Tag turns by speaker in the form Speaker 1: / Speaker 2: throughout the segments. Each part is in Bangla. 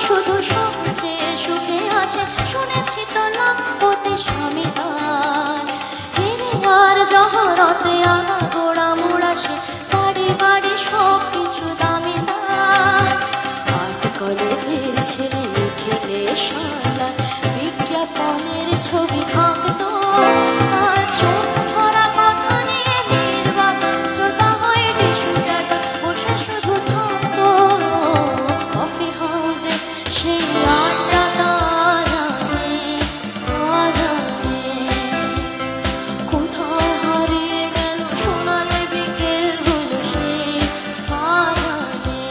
Speaker 1: শুধু সবচেয়ে সুখে আছে, শুনেছি তো লাভ হতে স্বামী তার। হিরে আর জহরতে আনা গোড়া মোড়া সে, বাড়ি বাড়ি সব কিছু দামি তার। আর্ট কলেজের ছেলে লিখিলে শালা, বিজ্ঞাপনের ছবি আঁকতো। আর চোখ ভরা কথা নিয়ে নির্বাক শ্রোতা হয়ে টিস্যু চাটা বসে শুধু থাকতো। কফি হাউসে সেই আড্ডা তারানে তারানে, কোথায় হারিয়ে গেল সোনালি বিকেলগুলো সেই তারানে।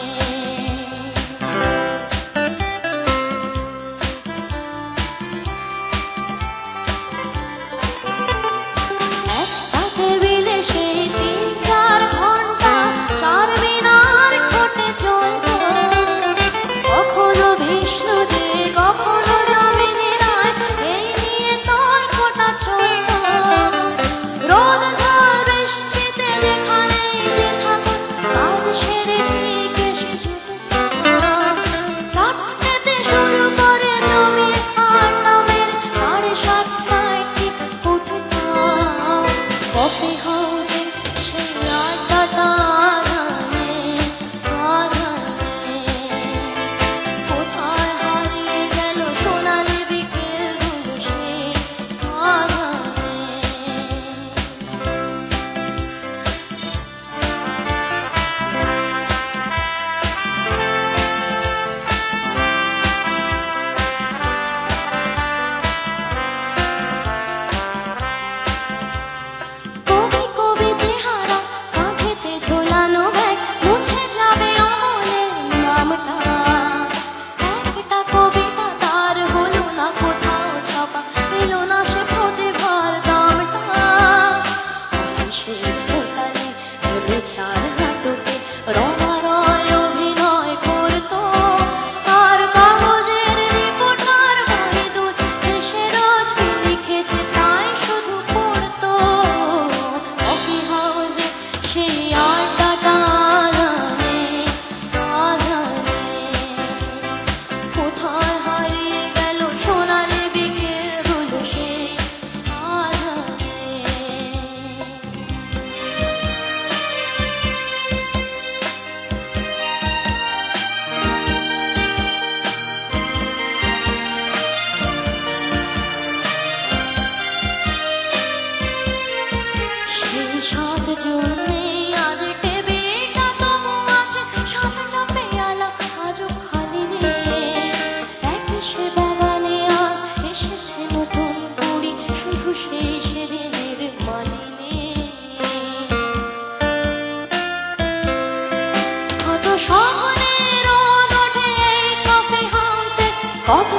Speaker 1: একটা টেবিলে সেই ৩-৪ ঘন্টা চার মিনার ঘটে চলত। কখনো বিষ্ণু দে, কখনো যামিনী রায়, এই নিয়ে তর্কটা চলত। রোদ ঝড় বৃষ্টিতে যেখানেই যে থাকুক, কাজ সেরে ঠিক এসে জুটতাম। চারটেতে শুরু করে জমিয়ে আড্ডা মেরে ৭:৩০টায় ঠিক উঠতাম। কফি হাউসে সেই আড্ডা তারানে তারানে, কোথায় হারিয়ে গেল সোনালি বিকেলগুলো সেই তারানে। কবি কবি চেহারা, কাঁধেতে ঝোলানো ব্যাগ, মুছে যাবে অমলের নামটা। একটা কবিতা তার হলো না কোথাও ছাপা, পেল না সে প্রতিভার দামটা। অফিসের সোশ্যালে বিচার নাটকে রমা রয় অভিনয় করতো। আর কাগজের রিপোর্টার মহিদুল এসে রোজ কি লিখেছে তাই শুধু পড়তো। কফি হাউসে সেই আড্ডা তারানে তারানে, কোথায় হারিয়ে গেল সোনালি বিকেলগুলো সেই তারানে। সেই ৭ জন্যে আজ টেবিলটা তবু আছে, ৭টা পেয়ালা আজও খালি নেই। এক সে বাগানে আজ এসেছে নতুন কুড়ি, শুধু সেই সেদিনের মালিনী। কত স্বপ্নের রোদ ওঠে এই কফি হাউসে, কত